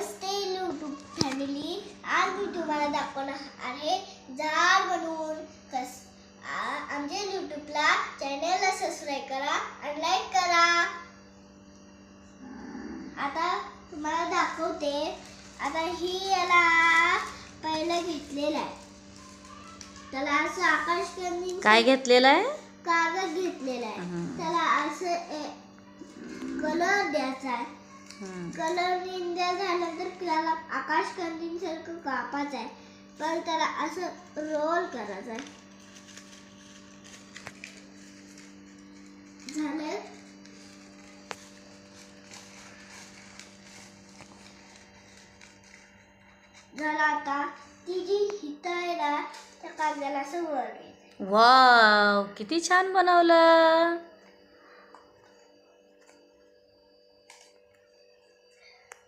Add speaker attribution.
Speaker 1: नमस्ते YouTube family. आज मी तुम्हाला दाखवणार आहे झाड बनवून आमच्या यूट्यूबला चॅनलला सबस्क्राईब करा आणि लाईक करा. आता तुम्हाला दाखवते. आता ही याला पहिलं घेतलेलं आहे. त्याला असं आकाशकंदील
Speaker 2: काय घेतलेलं आहे?
Speaker 1: कागद घेतलेला आहे. त्याला असं कलर द्यायचा आहे. कलर झाल्यानंतर त्याला आकाशकंदील सारखं कापायचं आहे. पण त्याला असं रोल करायचं आहे. झालं. झालं. आता ती जी हिता आहे ना त्या कागदाला असं वर घ्यायचं.
Speaker 2: वाव, किती छान बनवलं.